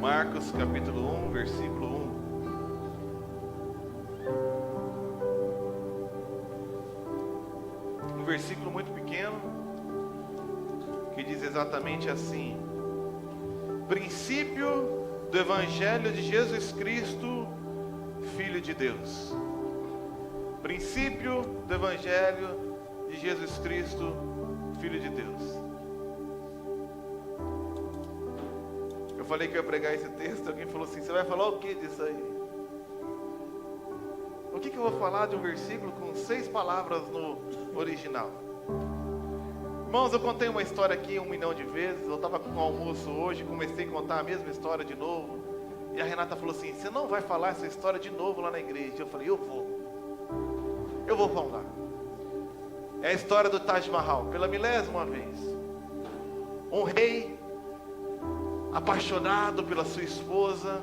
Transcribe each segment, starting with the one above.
Marcos capítulo 1, versículo 1. Um versículo muito pequeno, que diz exatamente assim: princípio do Evangelho de Jesus Cristo, Filho de Deus. Princípio do Evangelho de Jesus Cristo, Filho de Deus. Eu falei que eu ia pregar esse texto, alguém falou assim: você vai falar o que disso aí? O que eu vou falar de um versículo com 6 palavras no original? Irmãos, eu contei uma história aqui 1 milhão de vezes. Eu estava com um almoço hoje, comecei a contar a mesma história de novo. E a Renata falou assim: você não vai falar essa história de novo lá na igreja? Eu falei: eu vou falar. É a história do Taj Mahal, pela 1000ª vez. Um rei apaixonado pela sua esposa,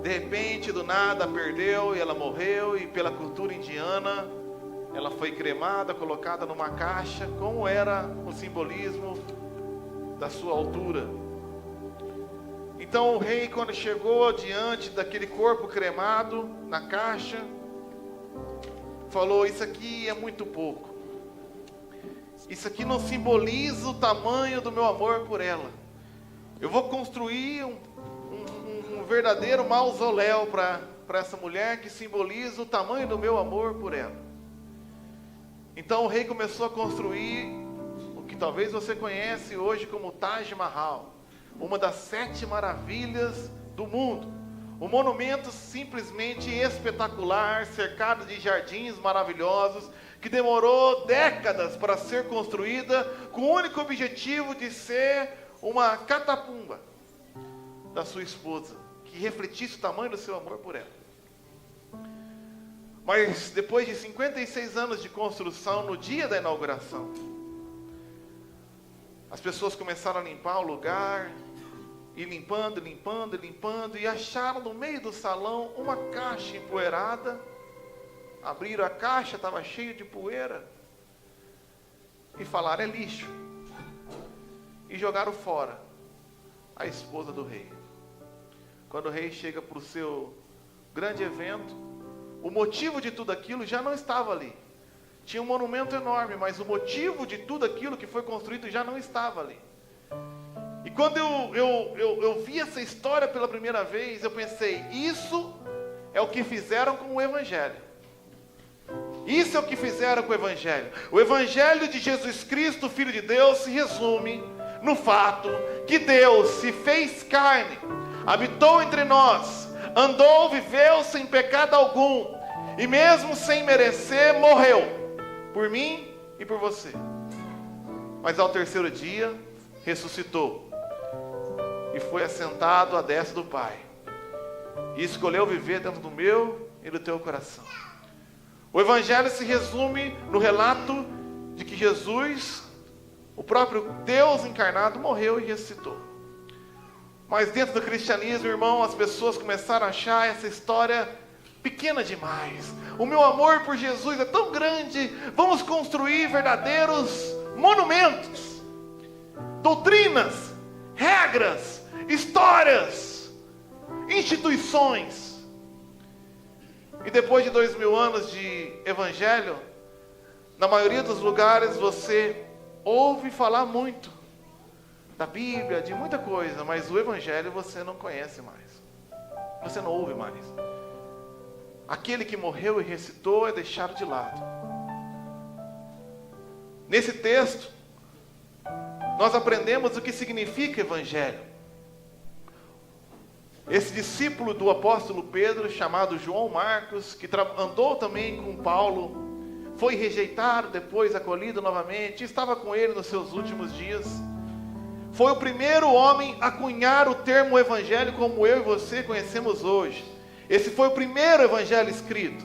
de repente, do nada, perdeu e ela morreu. E pela cultura indiana, ela foi cremada, colocada numa caixa, como era o simbolismo da sua altura. Então o rei, quando chegou diante daquele corpo cremado na caixa, falou: isso aqui é muito pouco. Isso aqui não simboliza o tamanho do meu amor por ela. Eu vou construir um verdadeiro mausoléu para essa mulher, que simboliza o tamanho do meu amor por ela. Então o rei começou a construir o que talvez você conhece hoje como Taj Mahal, uma das 7 maravilhas do mundo. Um monumento simplesmente espetacular, cercado de jardins maravilhosos, que demorou décadas para ser construída, com o único objetivo de ser uma catapumba da sua esposa, que refletisse o tamanho do seu amor por ela. Mas depois de 56 anos de construção, no dia da inauguração, as pessoas começaram a limpar o lugar, e limpando, e acharam no meio do salão uma caixa empoeirada. Abriram a caixa, estava cheio de poeira, e falaram: é lixo. E jogaram fora a esposa do rei. Quando o rei chega para o seu grande evento, o motivo de tudo aquilo já não estava ali. Tinha um monumento enorme, mas o motivo de tudo aquilo que foi construído já não estava ali. E quando eu vi essa história pela primeira vez, eu pensei: isso é o que fizeram com o Evangelho. Isso é o que fizeram com o Evangelho. O Evangelho de Jesus Cristo, Filho de Deus, se resume no fato que Deus se fez carne, habitou entre nós, andou, viveu sem pecado algum, e mesmo sem merecer, morreu por mim e por você. Mas ao 3º dia, ressuscitou e foi assentado à destra do Pai, e escolheu viver dentro do meu e do teu coração. O Evangelho se resume no relato de que Jesus, o próprio Deus encarnado, morreu e ressuscitou. Mas dentro do cristianismo, irmão, as pessoas começaram a achar essa história pequena demais. O meu amor por Jesus é tão grande, vamos construir verdadeiros monumentos, doutrinas, regras, histórias, instituições. E depois de 2000 anos de Evangelho, na maioria dos lugares você ouve falar muito da Bíblia, de muita coisa, mas o Evangelho você não conhece mais. Você não ouve mais. Aquele que morreu e ressuscitou é deixado de lado. Nesse texto, nós aprendemos o que significa Evangelho. Esse discípulo do apóstolo Pedro, chamado João Marcos, que andou também com Paulo, foi rejeitado, depois acolhido novamente, estava com ele nos seus últimos dias. Foi o primeiro homem a cunhar o termo evangelho como eu e você conhecemos hoje. Esse foi o primeiro evangelho escrito.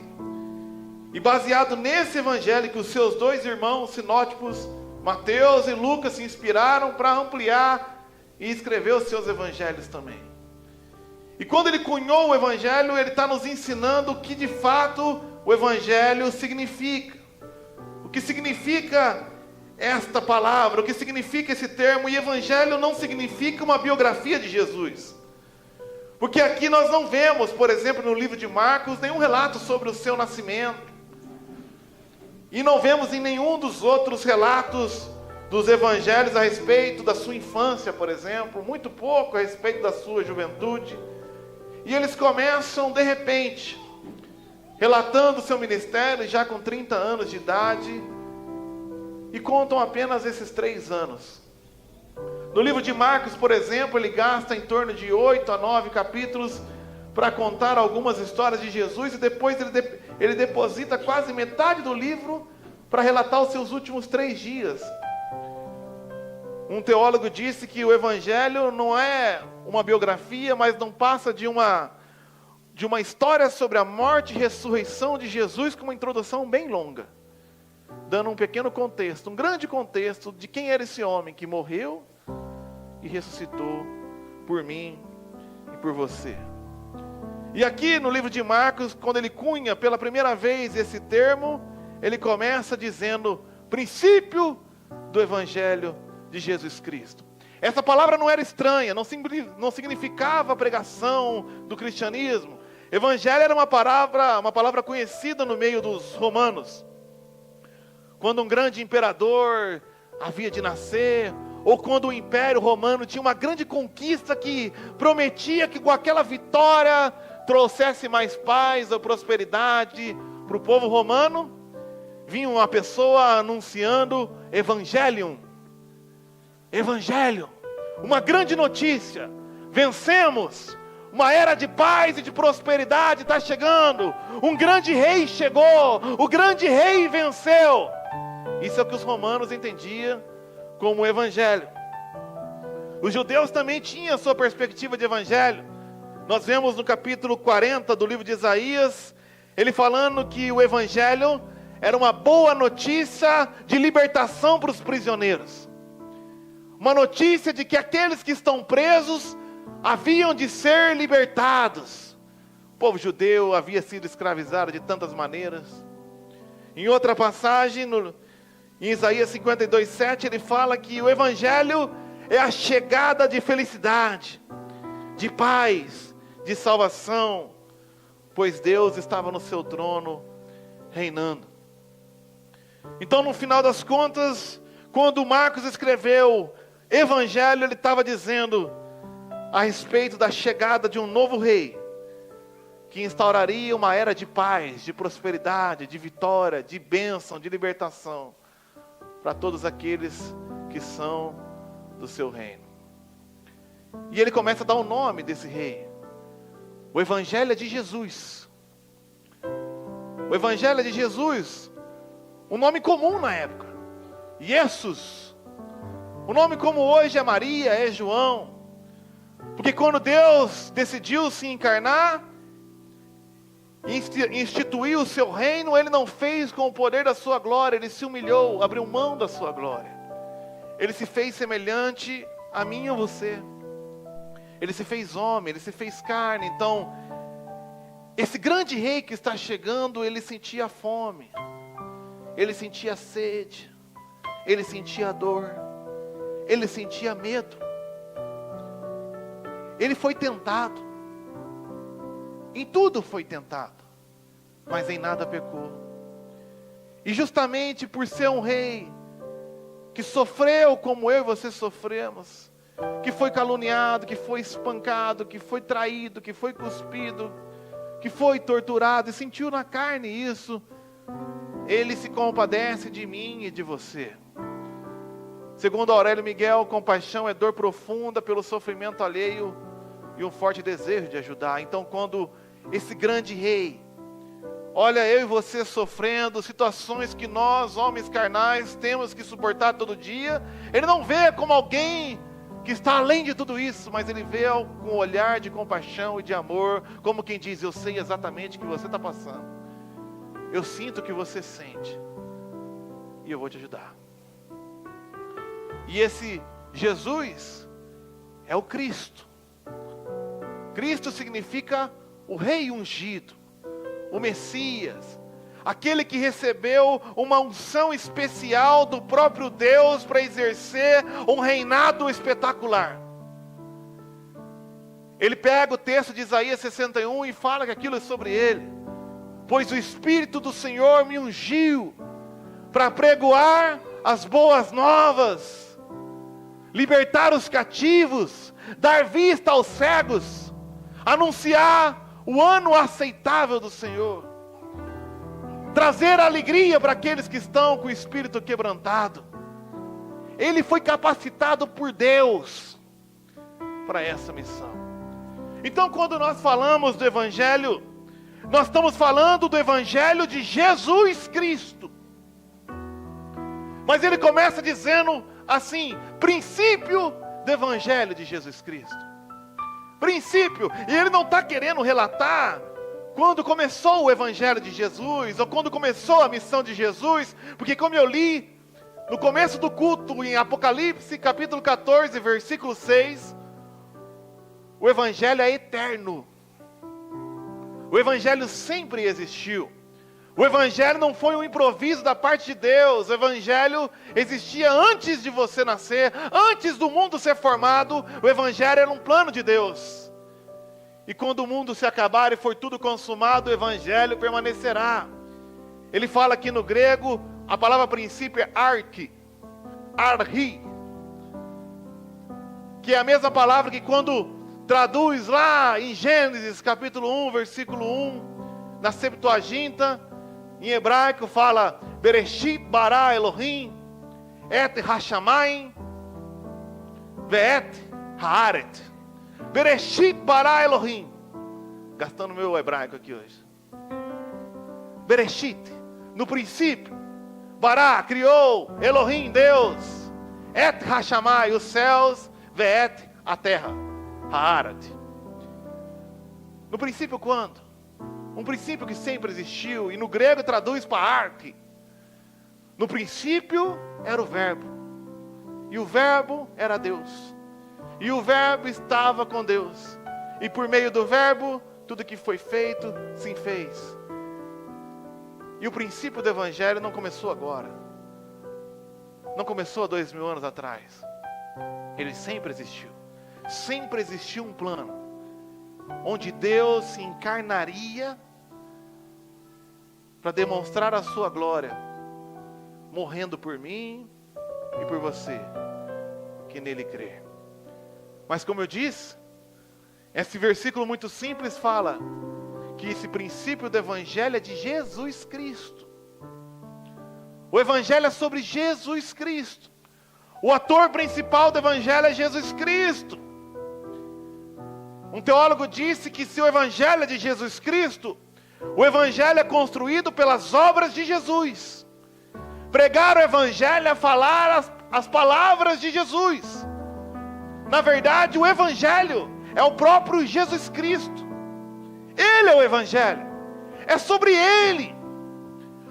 E baseado nesse evangelho que os seus 2 irmãos sinóticos, Mateus e Lucas, se inspiraram para ampliar e escrever os seus evangelhos também. E quando ele cunhou o Evangelho, ele está nos ensinando o que de fato o Evangelho significa. O que significa esta palavra, o que significa esse termo, e evangelho não significa uma biografia de Jesus. Porque aqui nós não vemos, por exemplo, no livro de Marcos, nenhum relato sobre o seu nascimento. E não vemos em nenhum dos outros relatos dos evangelhos a respeito da sua infância, por exemplo, muito pouco a respeito da sua juventude. E eles começam, de repente, relatando o seu ministério, já com 30 anos de idade, e contam apenas esses 3 anos. No livro de Marcos, por exemplo, ele gasta em torno de 8 a 9 capítulos para contar algumas histórias de Jesus, e depois ele deposita quase metade do livro para relatar os seus últimos 3 dias. Um teólogo disse que o evangelho não é uma biografia, mas não passa de uma história sobre a morte e ressurreição de Jesus, com uma introdução bem longa, dando um pequeno contexto, um grande contexto de quem era esse homem que morreu e ressuscitou por mim e por você. E aqui no livro de Marcos, quando ele cunha pela primeira vez esse termo, ele começa dizendo: princípio do evangelho de Jesus Cristo. Essa palavra não era estranha, não significava a pregação do cristianismo. Evangelho era uma palavra conhecida no meio dos romanos. Quando um grande imperador havia de nascer, ou quando o Império Romano tinha uma grande conquista que prometia que com aquela vitória trouxesse mais paz ou prosperidade para o povo romano, vinha uma pessoa anunciando Evangelium, uma grande notícia: vencemos, uma era de paz e de prosperidade está chegando, um grande rei chegou, o grande rei venceu. Isso é o que os romanos entendiam como evangelho. Os judeus também tinham a sua perspectiva de evangelho. Nós vemos no capítulo 40 do livro de Isaías, ele falando que o evangelho era uma boa notícia de libertação para os prisioneiros. Uma notícia de que aqueles que estão presos haviam de ser libertados. O povo judeu havia sido escravizado de tantas maneiras. Em outra passagem, em Isaías 52:7, ele fala que o evangelho é a chegada de felicidade, de paz, de salvação, pois Deus estava no seu trono reinando. Então, no final das contas, quando Marcos escreveu evangelho, ele estava dizendo a respeito da chegada de um novo rei, que instauraria uma era de paz, de prosperidade, de vitória, de bênção, de libertação para todos aqueles que são do seu reino. E ele começa a dar o nome desse rei. O evangelho é de Jesus. O evangelho é de Jesus, um nome comum na época, Jesus. O nome como hoje é Maria, é João. Porque quando Deus decidiu se encarnar, instituiu o seu reino, Ele não fez com o poder da sua glória, Ele se humilhou, abriu mão da sua glória. Ele se fez semelhante a mim e a você. Ele se fez homem, Ele se fez carne. Então, esse grande rei que está chegando, Ele sentia fome, Ele sentia sede, Ele sentia dor, Ele sentia medo. Ele foi tentado, em tudo foi tentado, mas em nada pecou. E justamente por ser um rei que sofreu como eu e você sofremos, que foi caluniado, que foi espancado, que foi traído, que foi cuspido, que foi torturado e sentiu na carne isso, Ele se compadece de mim e de você. Segundo Aurélio Miguel, compaixão é dor profunda pelo sofrimento alheio e um forte desejo de ajudar. Então, quando esse grande rei olha eu e você sofrendo situações que nós, homens carnais, temos que suportar todo dia, Ele não vê como alguém que está além de tudo isso, mas Ele vê com um olhar de compaixão e de amor, como quem diz: eu sei exatamente o que você está passando, eu sinto o que você sente, e eu vou te ajudar. E esse Jesus é o Cristo. Cristo significa o Rei ungido, o Messias, aquele que recebeu uma unção especial do próprio Deus para exercer um reinado espetacular. Ele pega o texto de Isaías 61 e fala que aquilo é sobre ele. Pois o Espírito do Senhor me ungiu para pregoar as boas novas, libertar os cativos, dar vista aos cegos, anunciar o ano aceitável do Senhor, trazer alegria para aqueles que estão com o espírito quebrantado. Ele foi capacitado por Deus para essa missão. Então, quando nós falamos do Evangelho, nós estamos falando do Evangelho de Jesus Cristo. Mas ele começa dizendo assim, princípio do Evangelho de Jesus Cristo. Princípio, e ele não está querendo relatar quando começou o Evangelho de Jesus, ou quando começou a missão de Jesus, porque como eu li no começo do culto, em Apocalipse, capítulo 14, versículo 6, o Evangelho é eterno. O Evangelho sempre existiu. O Evangelho não foi um improviso da parte de Deus. O Evangelho existia antes de você nascer, antes do mundo ser formado. O Evangelho era um plano de Deus. E quando o mundo se acabar e for tudo consumado, o Evangelho permanecerá. Ele fala aqui no grego, a palavra princípio é archi, que é a mesma palavra que quando traduz lá em Gênesis capítulo 1, versículo 1, na Septuaginta, em hebraico fala Bereshit bara Elohim et hashamayim ve'et haaret. Bereshit bara Elohim. Gastando meu hebraico aqui hoje. Bereshit, no princípio, bara, criou, Elohim, Deus, et hashamai, os céus, ve'et, a terra, haaret. No princípio quando? Um princípio que sempre existiu, e no grego traduz para arque. No princípio era o verbo, e o verbo era Deus, e o verbo estava com Deus, e por meio do verbo, tudo que foi feito, se fez. E o princípio do Evangelho não começou agora, não começou há 2000 anos atrás, ele sempre existiu. Sempre existiu um plano, onde Deus se encarnaria para demonstrar a sua glória, morrendo por mim e por você, que nele crê. Mas como eu disse, esse versículo muito simples fala que esse princípio do Evangelho é de Jesus Cristo. O Evangelho é sobre Jesus Cristo. O ator principal do Evangelho é Jesus Cristo. Um teólogo disse que se o Evangelho é de Jesus Cristo, o Evangelho é construído pelas obras de Jesus. Pregar o Evangelho é falar as palavras de Jesus. Na verdade, o Evangelho é o próprio Jesus Cristo. Ele é o Evangelho. É sobre Ele.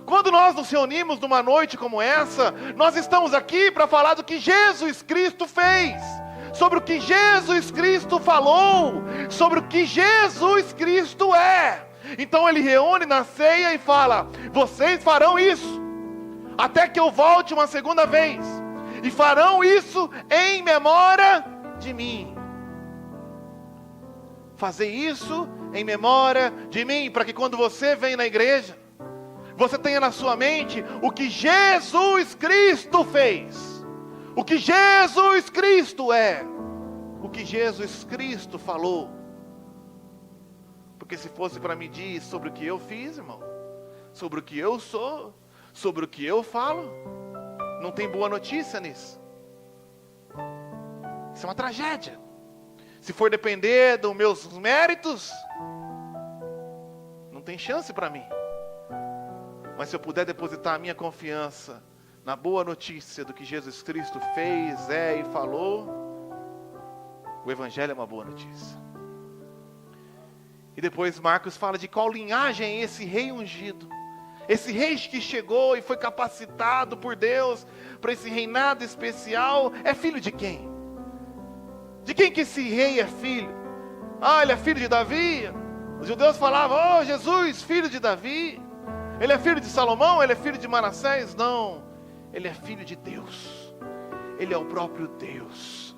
Quando nós nos reunimos numa noite como essa, nós estamos aqui para falar do que Jesus Cristo fez, sobre o que Jesus Cristo falou, sobre o que Jesus Cristo é. Então ele reúne na ceia e fala: vocês farão isso, até que eu volte uma segunda vez, e farão isso em memória de mim. Fazer isso em memória de mim, para que quando você vem na igreja, você tenha na sua mente o que Jesus Cristo fez, o que Jesus Cristo é, o que Jesus Cristo falou. Porque se fosse para medir sobre o que eu fiz, irmão, sobre o que eu sou, sobre o que eu falo, não tem boa notícia nisso. Isso é uma tragédia. Se for depender dos meus méritos, não tem chance para mim. Mas se eu puder depositar a minha confiança na boa notícia do que Jesus Cristo fez, é e falou, o Evangelho é uma boa notícia. E depois Marcos fala de qual linhagem é esse rei ungido. Esse rei que chegou e foi capacitado por Deus para esse reinado especial, é filho de quem? De quem que esse rei é filho? Ah, ele é filho de Davi. Os judeus falavam: oh, Jesus, filho de Davi. Ele é filho de Salomão? Ele é filho de Manassés? Não. Ele é filho de Deus. Ele é o próprio Deus.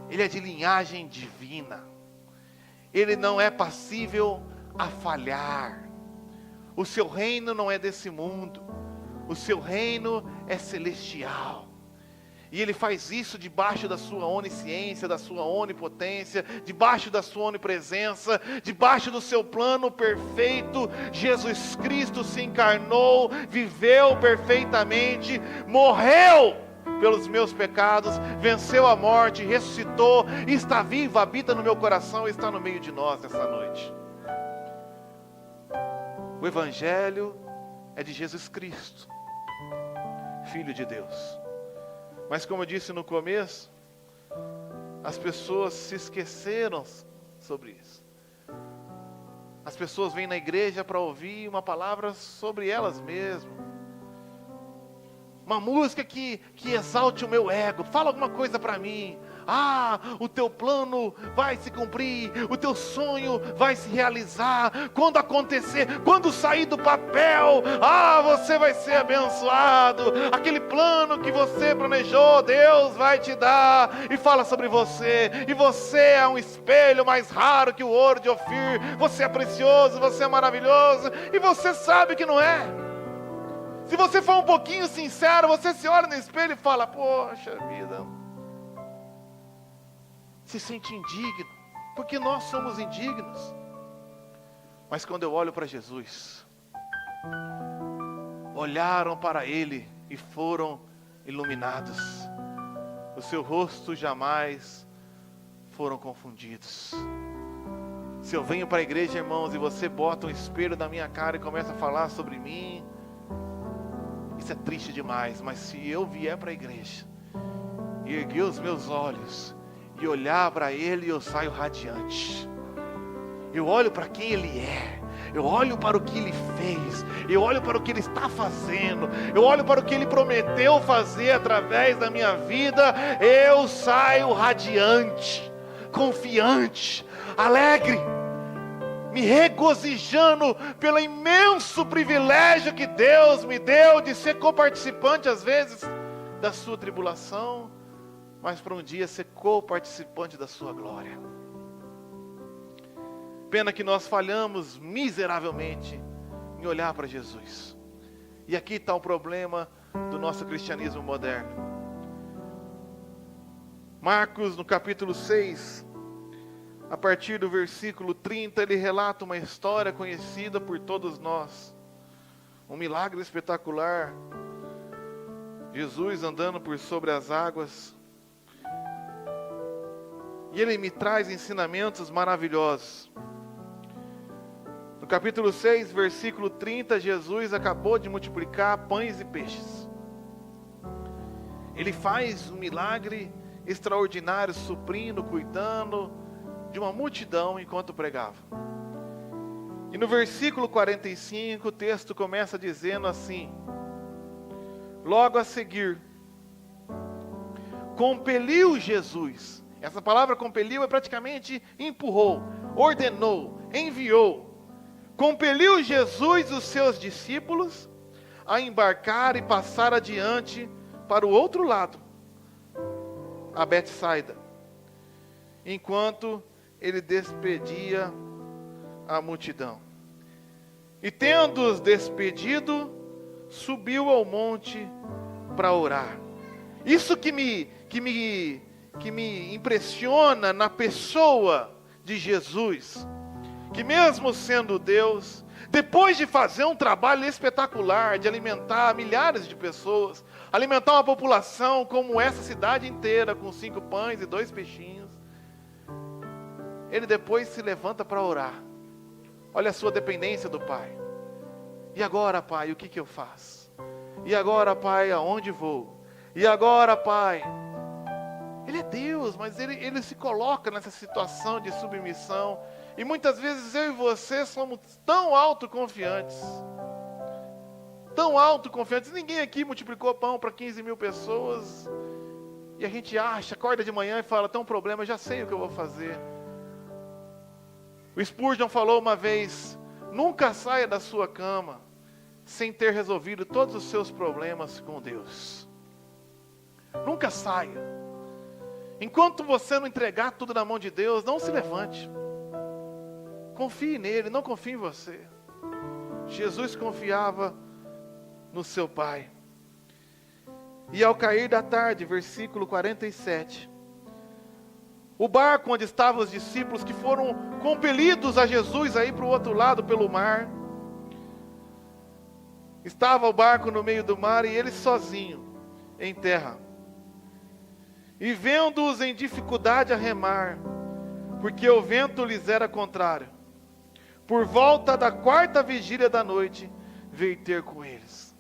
Ele é de linhagem divina. Ele não é passível a falhar. O seu reino não é desse mundo. O seu reino é celestial. E Ele faz isso debaixo da sua onisciência, da sua onipotência, debaixo da sua onipresença, debaixo do seu plano perfeito. Jesus Cristo se encarnou, viveu perfeitamente, morreu pelos meus pecados, venceu a morte, ressuscitou, está vivo, habita no meu coração e está no meio de nós nessa noite. O Evangelho é de Jesus Cristo, Filho de Deus. Mas como eu disse no começo, as pessoas se esqueceram sobre isso. As pessoas vêm na igreja para ouvir uma palavra sobre elas mesmas. Uma música que exalte o meu ego. Fala alguma coisa para mim. Ah, o teu plano vai se cumprir, o teu sonho vai se realizar. Quando acontecer, quando sair do papel, você vai ser abençoado. Aquele plano que você planejou, Deus vai te dar. E fala sobre você. E você é um espelho mais raro que o ouro de Ofir. Você é precioso, você é maravilhoso. E você sabe que não é. Se você for um pouquinho sincero, você se olha no espelho e fala: poxa vida, se sente indigno, porque nós somos indignos. Mas quando eu olho para Jesus, olharam para Ele e foram iluminados. O seu rosto jamais foram confundidos. Se eu venho para a igreja, irmãos, e você bota um espelho na minha cara e começa a falar sobre mim, isso é triste demais. Mas se eu vier para a igreja e erguer os meus olhos e olhar para Ele, eu saio radiante. Eu olho para quem Ele é. Eu olho para o que Ele fez. Eu olho para o que Ele está fazendo. Eu olho para o que Ele prometeu fazer através da minha vida. Eu saio radiante, confiante, alegre, me regozijando pelo imenso privilégio que Deus me deu de ser coparticipante às vezes da sua tribulação, mas para um dia ser coparticipante da sua glória. Pena que nós falhamos miseravelmente em olhar para Jesus. E aqui está o problema do nosso cristianismo moderno. Marcos, no capítulo 6, a partir do versículo 30, ele relata uma história conhecida por todos nós. Um milagre espetacular. Jesus andando por sobre as águas. E ele me traz ensinamentos maravilhosos. No capítulo 6, versículo 30, Jesus acabou de multiplicar pães e peixes. Ele faz um milagre extraordinário, suprindo, cuidando de uma multidão enquanto pregava. E no versículo 45, o texto começa dizendo assim: logo a seguir, compeliu Jesus. Essa palavra compeliu é praticamente empurrou, ordenou, enviou. Compeliu Jesus os seus discípulos a embarcar e passar adiante para o outro lado, a Betsaida, enquanto ele despedia a multidão. E tendo-os despedido, subiu ao monte para orar. Isso que me impressiona na pessoa de Jesus, que mesmo sendo Deus, depois de fazer um trabalho espetacular, de alimentar milhares de pessoas, alimentar uma população como essa cidade inteira, com 5 pães e 2 peixinhos, ele depois se levanta para orar. Olha a sua dependência do Pai. E agora, Pai, o que eu faço? E agora, Pai, aonde vou? E agora, Pai? Ele é Deus, mas ele se coloca nessa situação de submissão. E muitas vezes eu e você somos tão autoconfiantes. Tão autoconfiantes. Ninguém aqui multiplicou pão para 15 mil pessoas. E a gente acorda de manhã e fala: tem um problema, eu já sei o que eu vou fazer. O Spurgeon falou uma vez: nunca saia da sua cama sem ter resolvido todos os seus problemas com Deus. Nunca saia. Enquanto você não entregar tudo na mão de Deus, não se levante. Confie nele, não confie em você. Jesus confiava no seu Pai. E ao cair da tarde, versículo 47, o barco onde estavam os discípulos que foram compelidos a Jesus a ir para o outro lado pelo mar, estava o barco no meio do mar e ele sozinho em terra. E vendo-os em dificuldade a remar, porque o vento lhes era contrário, por volta da 4ª vigília da noite, veio ter com eles.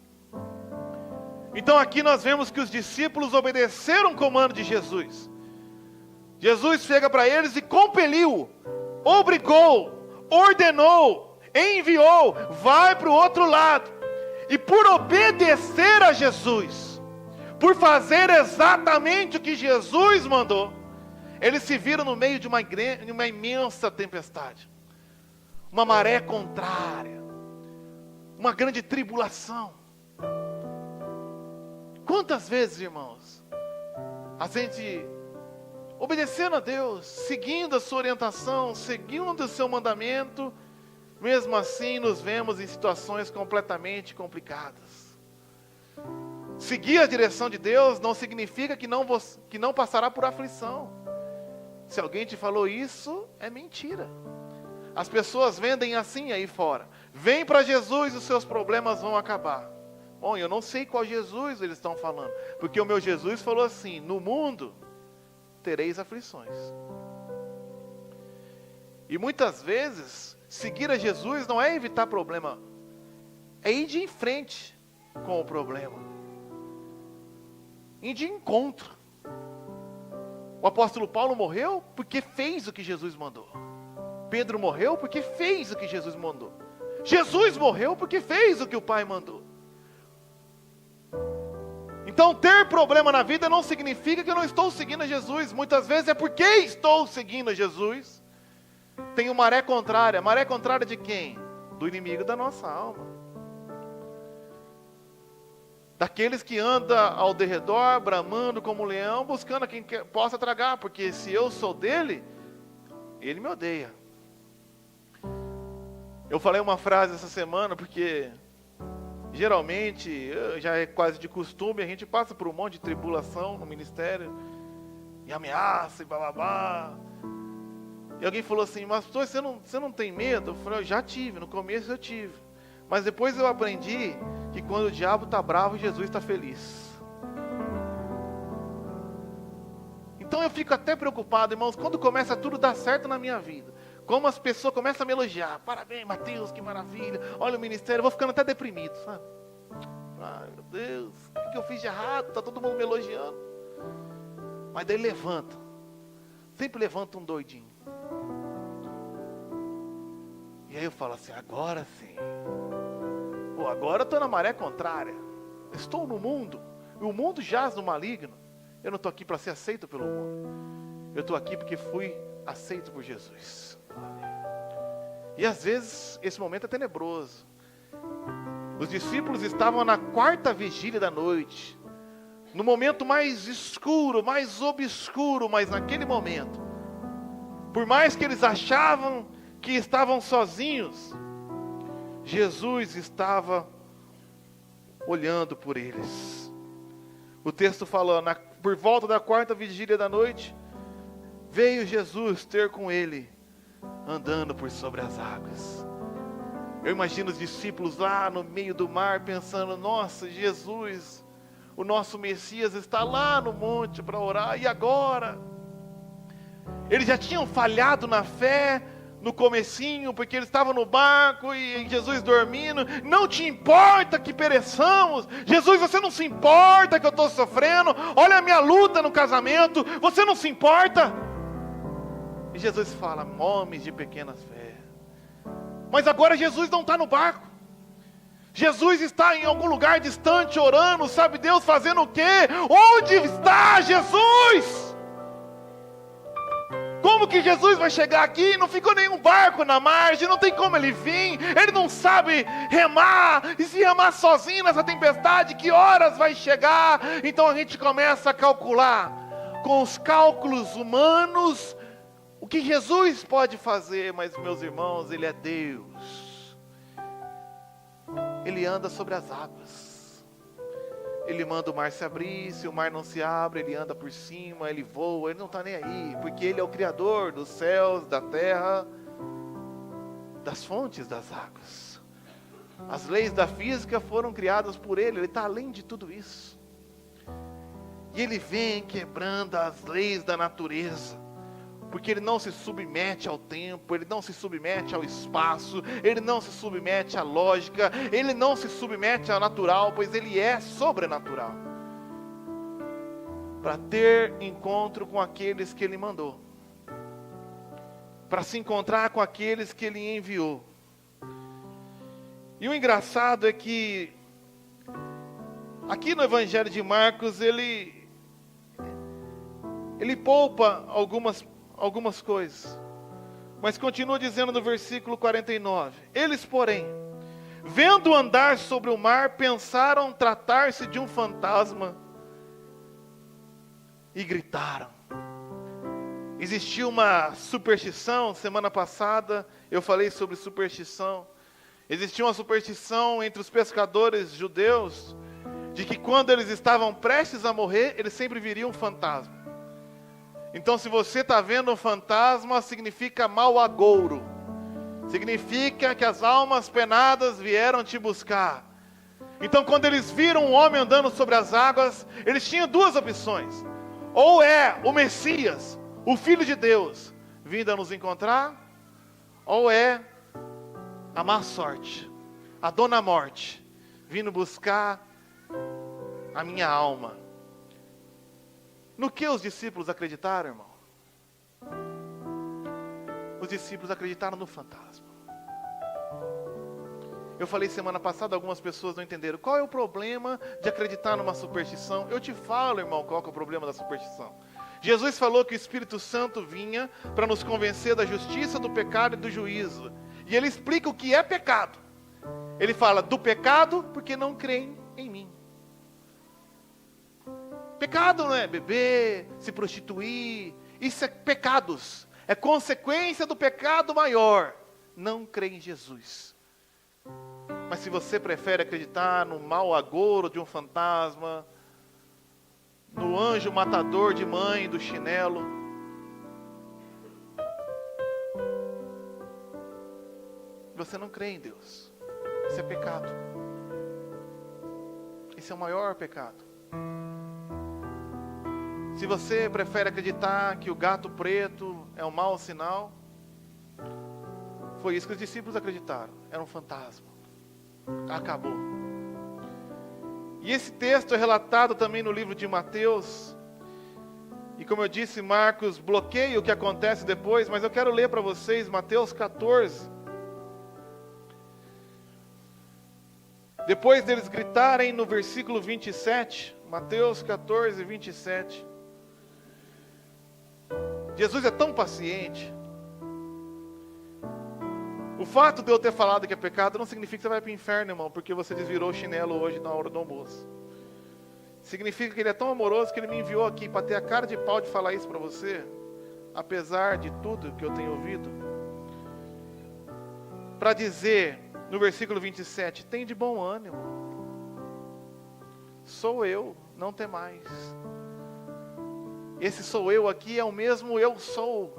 Então aqui nós vemos que os discípulos obedeceram o comando de Jesus. Jesus chega para eles e compeliu, obrigou, ordenou, enviou, vai para o outro lado. E por obedecer a Jesus, por fazer exatamente o que Jesus mandou, eles se viram no meio de uma imensa tempestade. Uma maré contrária, uma grande tribulação. Quantas vezes, irmãos, a gente, obedecendo a Deus, seguindo a sua orientação, seguindo o seu mandamento, mesmo assim nos vemos em situações completamente complicadas. Seguir a direção de Deus não significa que não passará por aflição. Se alguém te falou isso, é mentira. As pessoas vendem assim aí fora. Vem para Jesus e os seus problemas vão acabar. Bom, eu não sei qual Jesus eles estão falando. Porque o meu Jesus falou assim: no mundo tereis aflições. E muitas vezes, seguir a Jesus não é evitar problema. É ir de em frente com o problema. Ir de encontro. O apóstolo Paulo morreu porque fez o que Jesus mandou. Pedro morreu porque fez o que Jesus mandou. Jesus morreu porque fez o que o Pai mandou. Então ter problema na vida não significa que eu não estou seguindo a Jesus. Muitas vezes é porque estou seguindo a Jesus. Tem uma maré contrária. Maré contrária de quem? Do inimigo da nossa alma. Daqueles que andam ao derredor, bramando como um leão, buscando a quem possa tragar. Porque se eu sou dele, ele me odeia. Eu falei uma frase essa semana porque geralmente, já é quase de costume, a gente passa por um monte de tribulação no ministério, e ameaça, e bababá. E alguém falou assim: mas pastor, você não tem medo? Eu falei: eu já tive, no começo eu tive. Mas depois eu aprendi que quando o diabo está bravo, Jesus está feliz. Então eu fico até preocupado, irmãos, quando começa tudo a dar certo na minha vida. Como as pessoas começam a me elogiar. Parabéns, Mateus, que maravilha. Olha o ministério, eu vou ficando até deprimido, sabe? Ai, meu Deus, o que eu fiz de errado? Está todo mundo me elogiando. Mas daí levanta. Sempre levanta um doidinho. E aí eu falo assim: agora sim. Pô, agora eu estou na maré contrária. Estou no mundo. E o mundo jaz no maligno. Eu não estou aqui para ser aceito pelo mundo. Eu estou aqui porque fui aceito por Jesus. E às vezes esse momento é tenebroso. Os discípulos estavam na 4ª vigília da noite, no momento mais escuro, mais obscuro, mas naquele momento, por mais que eles achavam que estavam sozinhos, Jesus estava olhando por eles. O texto fala: por volta da 4ª vigília da noite, veio Jesus ter com ele, andando por sobre as águas. Eu imagino os discípulos lá no meio do mar, pensando: nossa, Jesus, o nosso Messias está lá no monte para orar, e agora? Eles já tinham falhado na fé no comecinho, porque eles estavam no barco e Jesus dormindo. Não te importa que pereçamos? Jesus, você não se importa que eu estou sofrendo? Olha a minha luta no casamento, você não se importa? E Jesus fala: homens de pequena fé. Mas agora Jesus não está no barco. Jesus está em algum lugar distante orando, sabe Deus fazendo o quê? Onde está Jesus? Como Como que Jesus vai chegar aqui? Não ficou nenhum barco na margem, não tem como ele vir, ele não sabe remar, e se remar sozinho nessa tempestade, que horas vai chegar? Então a gente começa a calcular, com os cálculos humanos, o que Jesus pode fazer. Mas, meus irmãos, Ele é Deus, Ele anda sobre as águas. Ele manda o mar se abrir, se o mar não se abre, Ele anda por cima, Ele voa, Ele não está nem aí, porque Ele é o Criador dos céus, da terra, das fontes das águas. As leis da física foram criadas por Ele está além de tudo isso. E Ele vem quebrando as leis da natureza, porque Ele não se submete ao tempo, Ele não se submete ao espaço, Ele não se submete à lógica, Ele não se submete ao natural, pois Ele é sobrenatural. Para ter encontro com aqueles que Ele mandou, para se encontrar com aqueles que Ele enviou. E o engraçado é que, aqui no Evangelho de Marcos, ele poupa algumas coisas, mas continua dizendo no versículo 49, eles, porém, vendo andar sobre o mar, pensaram tratar-se de um fantasma, e gritaram. Existia uma superstição, semana passada eu falei sobre superstição. Existia uma superstição entre os pescadores judeus, de que quando eles estavam prestes a morrer, eles sempre viriam um fantasma. Então, se você está vendo um fantasma, significa mau agouro. Significa que as almas penadas vieram te buscar. Então, quando eles viram um homem andando sobre as águas, eles tinham duas opções. Ou é o Messias, o Filho de Deus, vindo a nos encontrar, ou é a má sorte, a dona morte, vindo buscar a minha alma. No que os discípulos acreditaram, irmão? Os discípulos acreditaram no fantasma. Eu falei semana passada, algumas pessoas não entenderam. Qual é o problema de acreditar numa superstição? Eu te falo, irmão, qual é o problema da superstição. Jesus falou que o Espírito Santo vinha para nos convencer da justiça, do pecado e do juízo. E Ele explica o que é pecado. Ele fala do pecado porque não creem em mim. Pecado não é beber, se prostituir, isso é pecados, é consequência do pecado maior, não crer em Jesus. Mas se você prefere acreditar no mau agouro de um fantasma, no anjo matador de mãe do chinelo, você não crê em Deus. Isso é pecado. Esse é o maior pecado. Se você prefere acreditar que o gato preto é um mau sinal, foi isso que os discípulos acreditaram. Era um fantasma. Acabou. E esse texto é relatado também no livro de Mateus. E como eu disse, Marcos bloqueia o que acontece depois, mas eu quero ler para vocês Mateus 14. Depois deles gritarem no versículo 27, Mateus 14, 27. Jesus é tão paciente. O fato de eu ter falado que é pecado não significa que você vai para o inferno, irmão, porque você desvirou o chinelo hoje na hora do almoço. Significa que Ele é tão amoroso que Ele me enviou aqui para ter a cara de pau de falar isso para você, apesar de tudo que eu tenho ouvido, para dizer no versículo 27, tem de bom ânimo, sou eu, não tem mais. Esse sou eu aqui é o mesmo eu sou.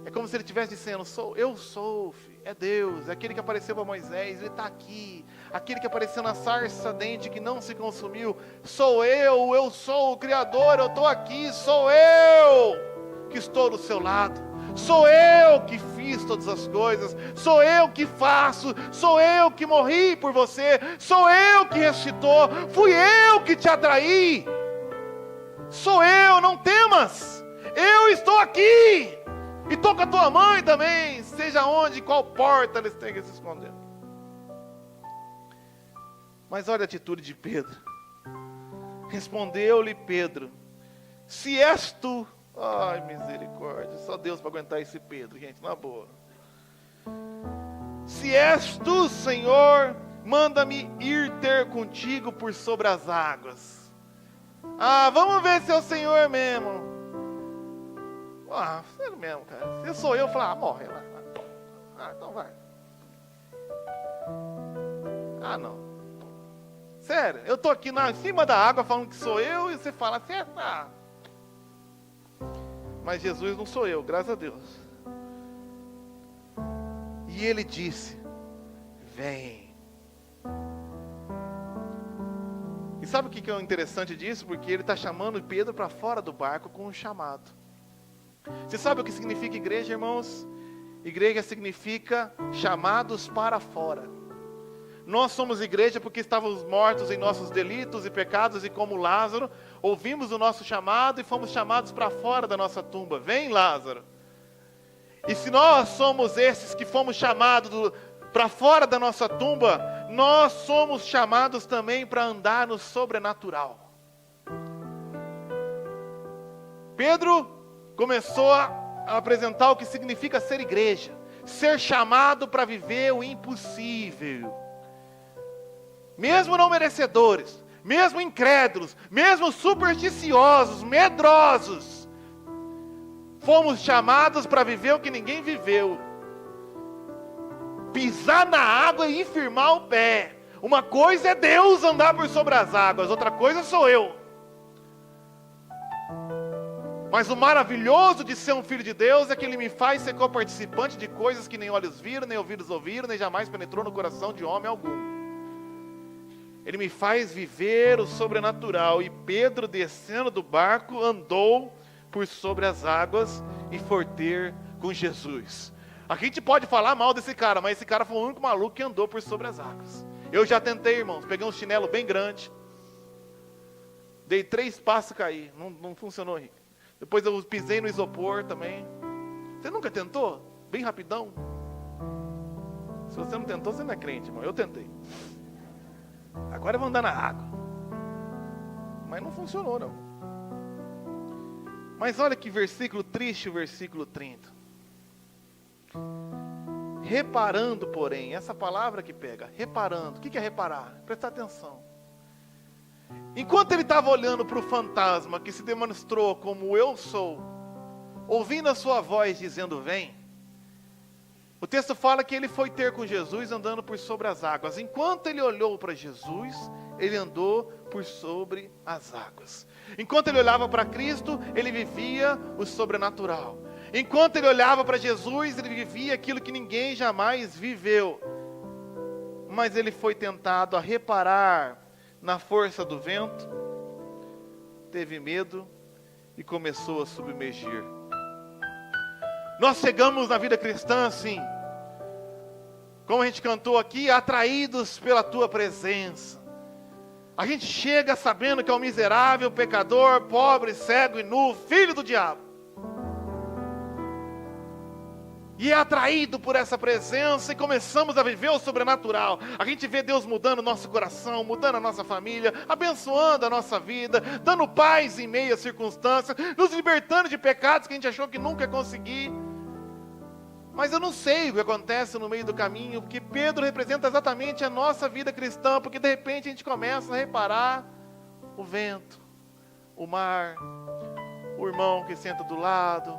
É como se Ele estivesse dizendo, eu sou, filho. É Deus, é aquele que apareceu para Moisés, Ele está aqui. Aquele que apareceu na sarça ardente que não se consumiu, sou eu sou o Criador, eu estou aqui, sou eu que estou do seu lado. Sou eu que fiz todas as coisas, sou eu que faço, sou eu que morri por você, sou eu que ressuscitou, fui eu que te atraí. Sou eu, não temas, eu estou aqui, e estou com a tua mãe também, seja onde, qual porta eles têm que se esconder. Mas olha a atitude de Pedro. Respondeu-lhe Pedro, se és tu, Ai, misericórdia. Só Deus para aguentar esse Pedro, gente, na boa. Se és tu, Senhor, manda-me ir ter contigo por sobre as águas. Vamos ver se é o Senhor mesmo. Sério mesmo, cara. Se sou eu, falar, morre lá. Então vai. Não. Sério, eu tô aqui em cima da água falando que sou eu e você fala assim, Mas Jesus não sou eu, graças a Deus. E ele disse, vem. E sabe o que é o interessante disso? Porque ele está chamando Pedro para fora do barco com um chamado. Você sabe o que significa igreja, irmãos? Igreja significa chamados para fora. Nós somos igreja porque estávamos mortos em nossos delitos e pecados, e como Lázaro, ouvimos o nosso chamado e fomos chamados para fora da nossa tumba. Vem, Lázaro. E se nós somos esses que fomos chamados para fora da nossa tumba, nós somos chamados também para andar no sobrenatural. Pedro começou a apresentar o que significa ser igreja, ser chamado para viver o impossível. Mesmo não merecedores, mesmo incrédulos, mesmo supersticiosos, medrosos, fomos chamados para viver o que ninguém viveu. Pisar na água e firmar o pé. Uma coisa é Deus andar por sobre as águas, outra coisa sou eu. Mas o maravilhoso de ser um filho de Deus é que Ele me faz ser co-participante de coisas que nem olhos viram, nem ouvidos ouviram, nem jamais penetrou no coração de homem algum. Ele me faz viver o sobrenatural. E Pedro, descendo do barco, andou por sobre as águas e foi ter com Jesus. A gente pode falar mal desse cara, mas esse cara foi o único maluco que andou por sobre as águas. Eu já tentei, irmãos, peguei um chinelo bem grande, dei 3 passos e caí, não funcionou, Henrique. Depois eu pisei no isopor também. Você nunca tentou? Bem rapidão. Se você não tentou, você não é crente, irmão. Eu tentei. Agora eu vou andar na água. Mas não funcionou, não. Mas olha que versículo triste, o versículo 30. Reparando, porém, essa palavra que pega, reparando. O que é reparar? Prestar atenção. Enquanto ele estava olhando para o fantasma que se demonstrou como eu sou, ouvindo a sua voz dizendo vem, o texto fala que ele foi ter com Jesus andando por sobre as águas. Enquanto ele olhou para Jesus, ele andou por sobre as águas. Enquanto ele olhava para Cristo, ele vivia o sobrenatural. Enquanto ele olhava para Jesus, ele vivia aquilo que ninguém jamais viveu. Mas ele foi tentado a reparar na força do vento, teve medo e começou a submergir. Nós chegamos na vida cristã assim, como a gente cantou aqui, atraídos pela tua presença. A gente chega sabendo que é um miserável, pecador, pobre, cego e nu, filho do diabo. E é atraído por essa presença e começamos a viver o sobrenatural. A gente vê Deus mudando o nosso coração, mudando a nossa família, abençoando a nossa vida, dando paz em meio às circunstâncias, nos libertando de pecados que a gente achou que nunca ia conseguir. Mas eu não sei o que acontece no meio do caminho, porque Pedro representa exatamente a nossa vida cristã, porque de repente a gente começa a reparar o vento, o mar, o irmão que senta do lado,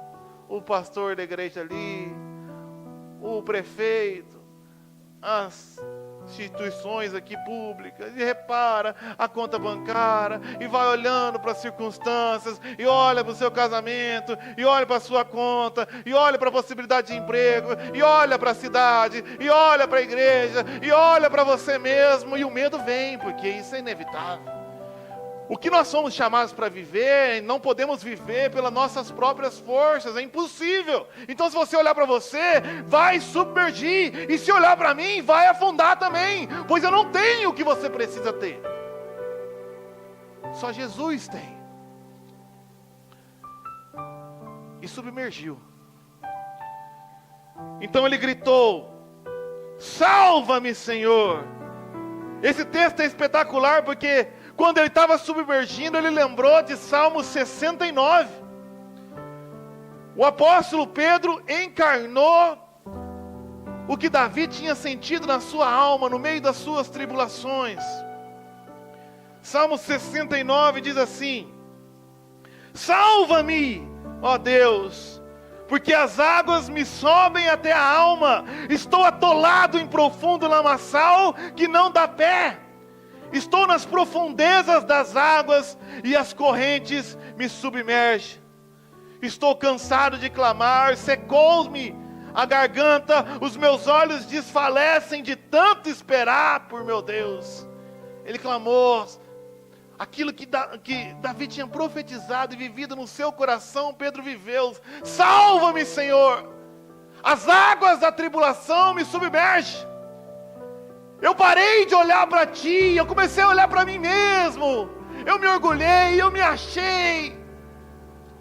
o pastor da igreja ali, o prefeito, as instituições aqui públicas, e repara a conta bancária, e vai olhando para as circunstâncias, e olha para o seu casamento, e olha para a sua conta, e olha para a possibilidade de emprego, e olha para a cidade, e olha para a igreja, e olha para você mesmo, e o medo vem, porque isso é inevitável. O que nós somos chamados para viver, não podemos viver pelas nossas próprias forças, é impossível. Então se você olhar para você, vai submergir, e se olhar para mim, vai afundar também, pois eu não tenho o que você precisa ter. Só Jesus tem. E submergiu. Então ele gritou, salva-me, Senhor. Esse texto é espetacular porque quando ele estava submergindo, ele lembrou de Salmo 69. O apóstolo Pedro encarnou o que Davi tinha sentido na sua alma, no meio das suas tribulações. Salmo 69 diz assim: salva-me, ó Deus, porque as águas me sobem até a alma, estou atolado em profundo lamaçal que não dá pé, estou nas profundezas das águas e as correntes me submergem, estou cansado de clamar, secou-me a garganta, os meus olhos desfalecem de tanto esperar por meu Deus. Ele clamou aquilo que Davi tinha profetizado e vivido no seu coração. Pedro viveu: salva-me, Senhor, as águas da tribulação me submergem. Eu parei de olhar para ti, eu comecei a olhar para mim mesmo, eu me orgulhei, eu me achei,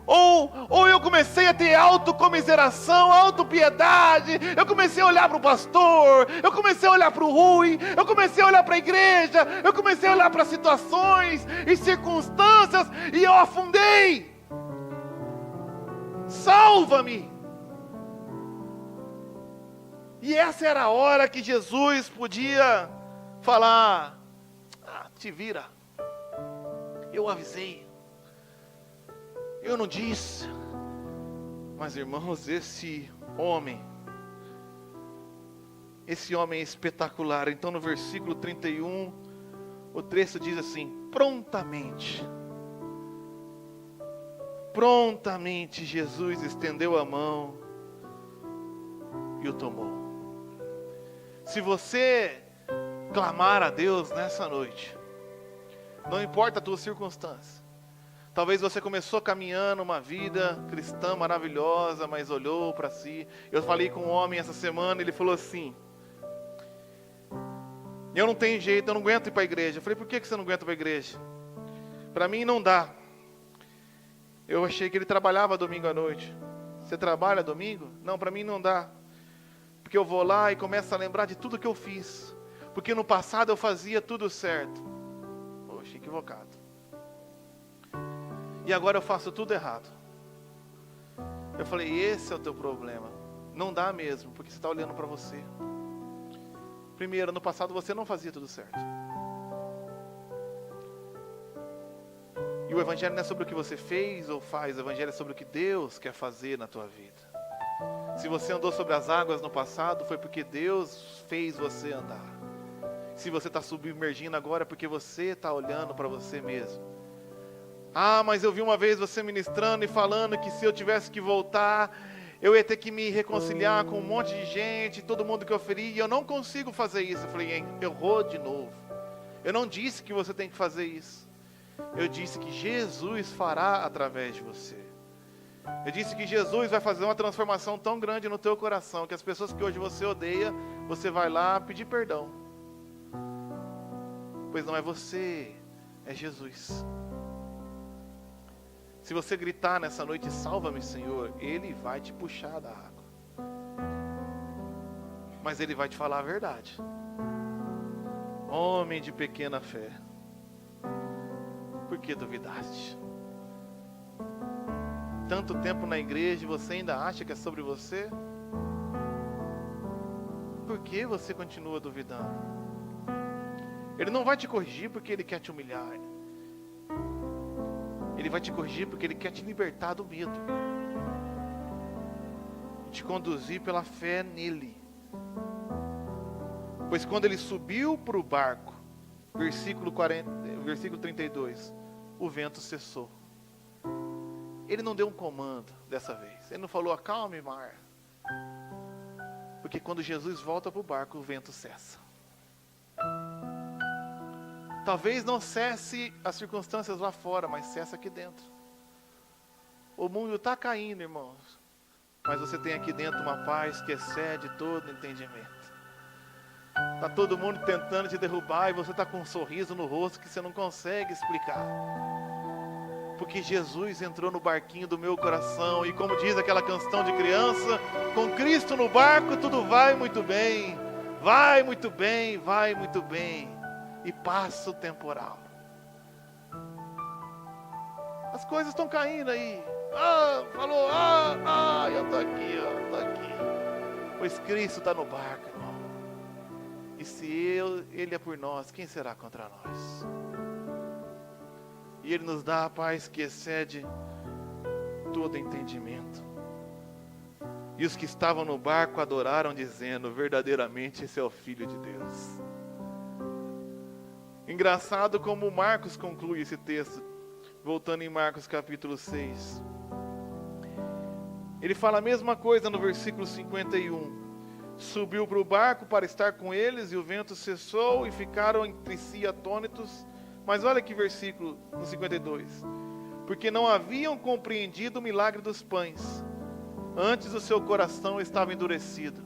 ou eu comecei a ter autocomiseração, autopiedade, eu comecei a olhar para o pastor, eu comecei a olhar para o Rui, eu comecei a olhar para a igreja, eu comecei a olhar para situações e circunstâncias, e eu afundei. Salva-me. E essa era a hora que Jesus podia falar: te vira, eu avisei, eu não disse. Mas irmãos, esse homem é espetacular. Então no versículo 31, o texto diz assim: prontamente Jesus estendeu a mão e o tomou. Se você clamar a Deus nessa noite, não importa a tua circunstância, talvez você começou caminhando uma vida cristã maravilhosa, mas olhou para si. Eu falei com um homem essa semana, ele falou assim: eu não tenho jeito, eu não aguento ir para a igreja. Eu falei: por que você não aguenta ir para a igreja? Para mim não dá. Eu achei que ele trabalhava domingo à noite. Você trabalha domingo? Não, para mim não dá. Porque eu vou lá e começo a lembrar de tudo que eu fiz. Porque no passado eu fazia tudo certo. Poxa, equivocado. E agora eu faço tudo errado. Eu falei: esse é o teu problema. Não dá mesmo, porque você está olhando para você. Primeiro, no passado você não fazia tudo certo. E o evangelho não é sobre o que você fez ou faz. O evangelho é sobre o que Deus quer fazer na tua vida. Se você andou sobre as águas no passado, foi porque Deus fez você andar. Se você está submergindo agora, é porque você está olhando para você mesmo. Mas eu vi uma vez você ministrando e falando que se eu tivesse que voltar, eu ia ter que me reconciliar com um monte de gente, todo mundo que eu feri, e eu não consigo fazer isso. Eu falei: errou de novo. Eu não disse que você tem que fazer isso. Eu disse que Jesus fará através de você. Eu disse que Jesus vai fazer uma transformação tão grande no teu coração, que as pessoas que hoje você odeia, você vai lá pedir perdão. Pois não é você, é Jesus. Se você gritar nessa noite: salva-me, Senhor, Ele vai te puxar da água. Mas Ele vai te falar a verdade. Homem de pequena fé, por que duvidaste? Tanto tempo na igreja e você ainda acha que é sobre você? Por que você continua duvidando? Ele não vai te corrigir porque Ele quer te humilhar. Ele vai te corrigir porque Ele quer te libertar do medo. E te conduzir pela fé nele. Pois quando Ele subiu para o barco, versículo 32, o vento cessou. Ele não deu um comando dessa vez. Ele não falou: acalme, mar. Porque quando Jesus volta para o barco, o vento cessa. Talvez não cesse as circunstâncias lá fora, mas cessa aqui dentro. O mundo está caindo, irmãos. Mas você tem aqui dentro uma paz que excede todo entendimento. Está todo mundo tentando te derrubar e você está com um sorriso no rosto que você não consegue explicar. Porque Jesus entrou no barquinho do meu coração. E como diz aquela canção de criança, com Cristo no barco tudo vai muito bem. Vai muito bem, vai muito bem. E passa o temporal. As coisas estão caindo aí. Pois Cristo está no barco, irmão. E se Ele é por nós, quem será contra nós? E Ele nos dá a paz que excede todo entendimento. E os que estavam no barco adoraram, dizendo: verdadeiramente esse é o Filho de Deus. Engraçado como Marcos conclui esse texto, voltando em Marcos capítulo 6. Ele fala a mesma coisa no versículo 51. Subiu para o barco para estar com eles, e o vento cessou, e ficaram entre si atônitos. Mas olha que versículo no 52. Porque não haviam compreendido o milagre dos pães, antes o seu coração estava endurecido.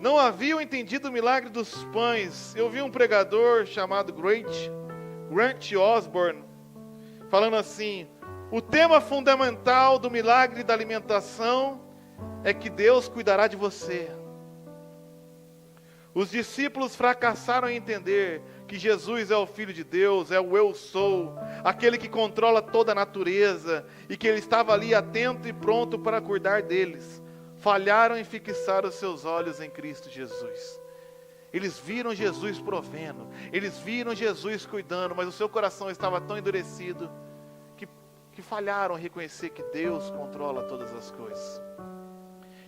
Não haviam entendido o milagre dos pães. Eu vi um pregador chamado Grant Osborne falando assim: o tema fundamental do milagre da alimentação é que Deus cuidará de você. Os discípulos fracassaram em entender que Jesus é o Filho de Deus, é o eu sou, aquele que controla toda a natureza, e que Ele estava ali atento e pronto para cuidar deles. Falharam em fixar os seus olhos em Cristo Jesus. Eles viram Jesus provendo, eles viram Jesus cuidando, mas o seu coração estava tão endurecido que falharam em reconhecer que Deus controla todas as coisas.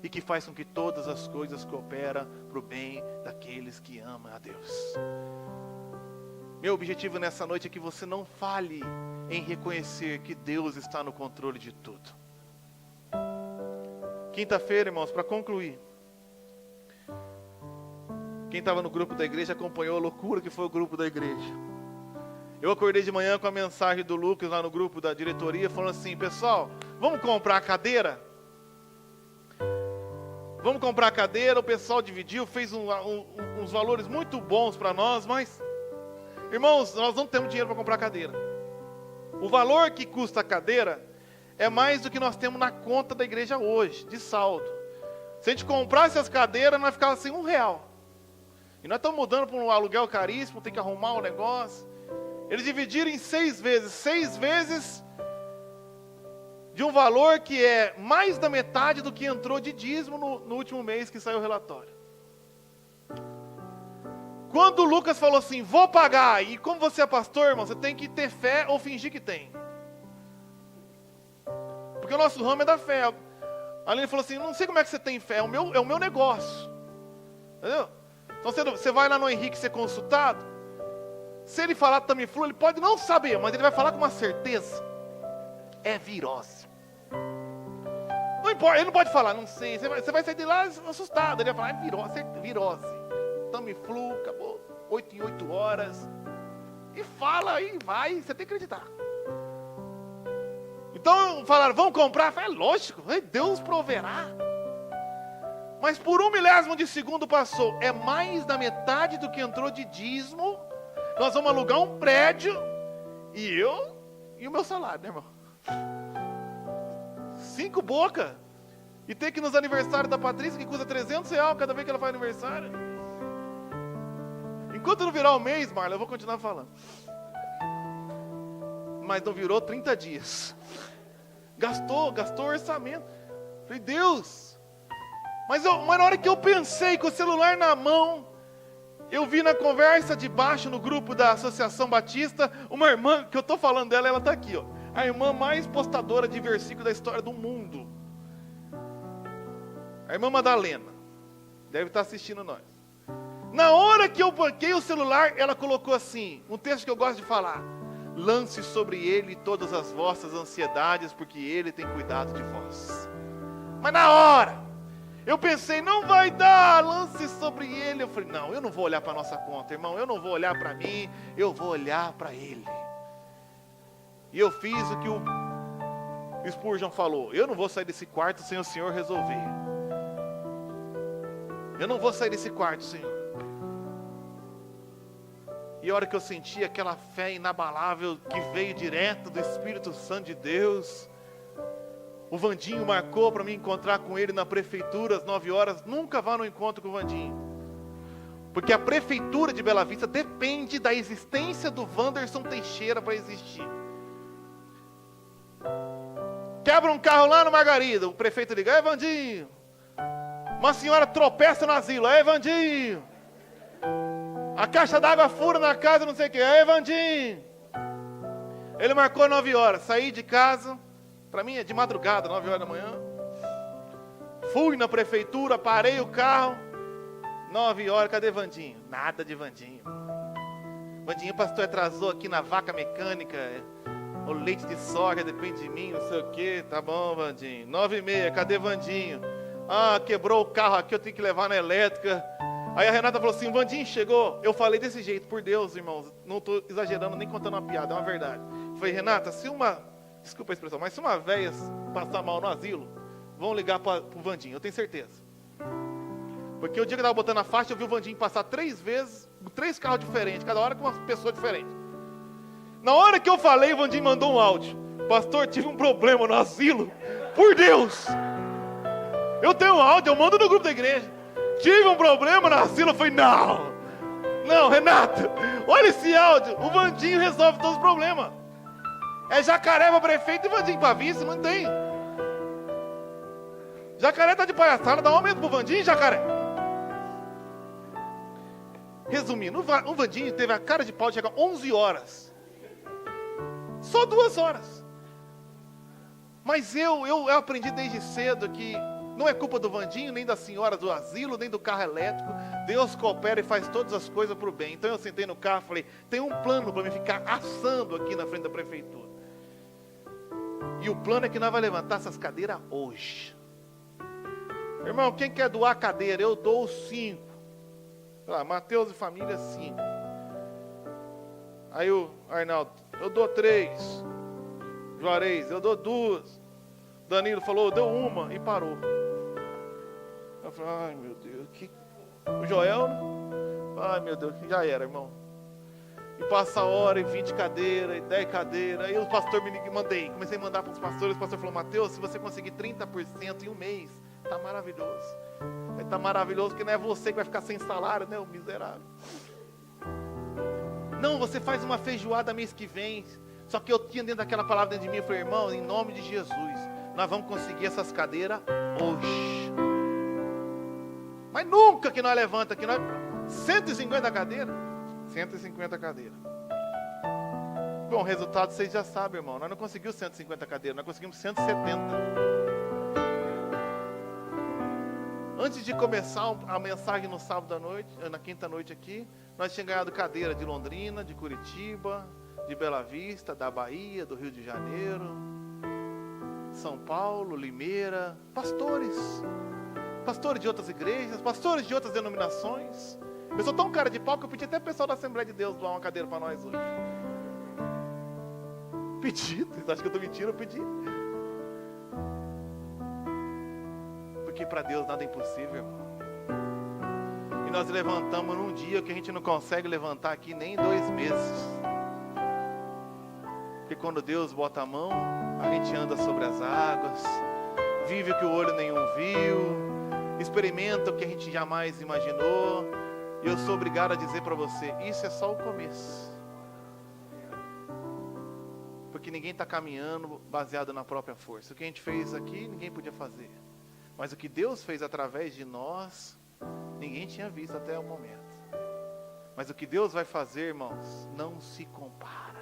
E que faz com que todas as coisas cooperam para o bem daqueles que amam a Deus. Meu objetivo nessa noite é que você não falhe em reconhecer que Deus está no controle de tudo. Quinta-feira, irmãos, para concluir. Quem estava no grupo da igreja acompanhou a loucura que foi o grupo da igreja. Eu acordei de manhã com a mensagem do Lucas lá no grupo da diretoria, falando assim: pessoal, vamos comprar a cadeira? Vamos comprar a cadeira. O pessoal dividiu, fez uns valores muito bons para nós, mas, irmãos, nós não temos dinheiro para comprar a cadeira. O valor que custa a cadeira é mais do que nós temos na conta da igreja hoje, de saldo. Se a gente comprasse as cadeiras, nós ficava sem R$1. E nós estamos mudando para um aluguel caríssimo, tem que arrumar o negócio. Eles dividiram em 6 vezes. 6 vezes de um valor que é mais da metade do que entrou de dízimo no último mês que saiu o relatório. Quando o Lucas falou assim: vou pagar, e como você é pastor, irmão, você tem que ter fé ou fingir que tem. Porque o nosso ramo é da fé. Ali ele falou assim: não sei como é que você tem fé, é o meu negócio. Entendeu? Então você vai lá no Henrique ser consultado. Se ele falar Tamiflu, ele pode não saber, mas ele vai falar com uma certeza. É virose. Não importa, ele não pode falar, não sei. Você vai sair de lá assustado. Ele vai falar: é virose. Tamiflu, acabou 8 em 8 horas. E fala aí, vai, você tem que acreditar. Então falaram: vamos comprar? Eu falei: é lógico, Deus proverá. Mas por 1 milésimo de segundo passou. É mais da metade do que entrou de dízimo. Nós vamos alugar um prédio. E o meu salário, né, irmão? 5 boca. E tem que ir nos aniversários da Patrícia, que custa R$300 cada vez que ela faz aniversário. Enquanto não virar o mês, Marla, eu vou continuar falando. Mas não virou 30 dias. Gastou orçamento. Falei: Deus. Mas na hora que eu pensei, com o celular na mão, eu vi na conversa de baixo, no grupo da Associação Batista, uma irmã, que eu estou falando dela, ela está aqui, ó. A irmã mais postadora de versículo da história do mundo. A irmã Madalena. Deve estar assistindo nós. Na hora que eu banquei o celular, ela colocou assim, um texto que eu gosto de falar: lance sobre ele todas as vossas ansiedades, porque ele tem cuidado de vós. Mas na hora eu pensei: não vai dar, lance sobre ele. Eu falei: não, eu não vou olhar para a nossa conta, irmão. Eu não vou olhar para mim, eu vou olhar para ele. E eu fiz o que o Spurgeon falou: eu não vou sair desse quarto sem o Senhor resolver. Eu não vou sair desse quarto, Senhor. E a hora que eu senti aquela fé inabalável que veio direto do Espírito Santo de Deus, o Vandinho marcou para me encontrar com ele na prefeitura às 9 horas. Nunca vá no encontro com o Vandinho, porque a prefeitura de Bela Vista depende da existência do Wanderson Teixeira para existir. Quebra um carro lá no Margarida, o prefeito liga: Vandinho, Uma senhora tropeça no asilo. Ei, Vandinho. A caixa d'água fura na casa, não sei o que. Ei, Vandinho. Ele marcou 9 horas. Saí de casa. Para mim é de madrugada, 9 horas da manhã. Fui na prefeitura, parei o carro. 9 horas, cadê Vandinho? Nada de Vandinho. Vandinho, pastor, atrasou aqui na vaca mecânica. O leite de soja depende de mim, não sei o que. Tá bom, Vandinho. 9h30, cadê Vandinho? Ah, quebrou o carro aqui, eu tenho que levar na elétrica. Aí a Renata falou assim, Vandinho chegou. Eu falei desse jeito, por Deus, irmãos. Não estou exagerando, nem contando uma piada, é uma verdade. Eu falei, Renata, desculpa a expressão, mas se uma véia passar mal no asilo, vão ligar para o Vandinho, eu tenho certeza. Porque o dia que eu estava botando a faixa, eu vi o Vandinho passar 3 vezes, 3 carros diferentes, cada hora com uma pessoa diferente. Na hora que eu falei, o Vandinho mandou um áudio. Pastor, tive um problema no asilo. Por Deus! Eu tenho um áudio, eu mando no grupo da igreja. Tive um problema no asilo. Eu falei, não, Renato, olha esse áudio. O Vandinho resolve todos os problemas. É Jacaré para prefeito e Vandinho para vice, não tem. Jacaré tá de palhaçada, dá um aumento pro Vandinho, Jacaré. Resumindo, o Vandinho teve a cara de pau de chegar 11 horas. Só 2 horas. Mas eu aprendi desde cedo que não é culpa do Vandinho, nem da senhora do asilo, nem do carro elétrico. Deus coopera e faz todas as coisas para o bem. Então eu sentei no carro e falei, tem um plano para mim ficar assando aqui na frente da prefeitura. E o plano é que nós vamos levantar essas cadeiras hoje. Irmão, quem quer doar cadeira? Eu dou 5. Mateus e família 5. Aí o Arnaldo, eu dou 3. Juarez, eu dou 2. Danilo falou, deu 1 e parou. Eu falei, ai meu Deus, o Joel, ai meu Deus, já era, irmão. E passa a hora, e 20 cadeiras, e 10 cadeiras. Aí o pastor comecei a mandar para os pastores. O pastor falou, Mateus, se você conseguir 30% em um mês, está maravilhoso. Está maravilhoso, porque não é você que vai ficar sem salário, né, o miserável. Não, você faz uma feijoada mês que vem. Só que eu tinha dentro daquela palavra dentro de mim, eu falei, irmão, em nome de Jesus, nós vamos conseguir essas cadeiras hoje. Mas nunca que nós levantamos aqui, 150 cadeiras. 150 cadeiras. Bom, o resultado vocês já sabem, irmão. Nós não conseguimos 150 cadeiras, nós conseguimos 170. Antes de começar a mensagem no sábado à noite, na quinta noite aqui, nós tínhamos ganhado cadeira de Londrina, de Curitiba, de Bela Vista, da Bahia, do Rio de Janeiro, São Paulo, Limeira, pastores de outras igrejas, pastores de outras denominações. Eu sou tão cara de pau que eu pedi até o pessoal da Assembleia de Deus doar uma cadeira para nós hoje. Pedi, vocês acham que eu estou mentindo? Eu pedi. Porque para Deus nada é impossível, irmão. E nós levantamos num dia que a gente não consegue levantar aqui nem em 2 meses. Porque quando Deus bota a mão, a gente anda sobre as águas, vive o que o olho nenhum viu, experimenta o que a gente jamais imaginou. E eu sou obrigado a dizer para você, isso é só o começo. Porque ninguém está caminhando baseado na própria força. O que a gente fez aqui, ninguém podia fazer. Mas o que Deus fez através de nós, ninguém tinha visto até o momento. Mas o que Deus vai fazer, irmãos, não se compara.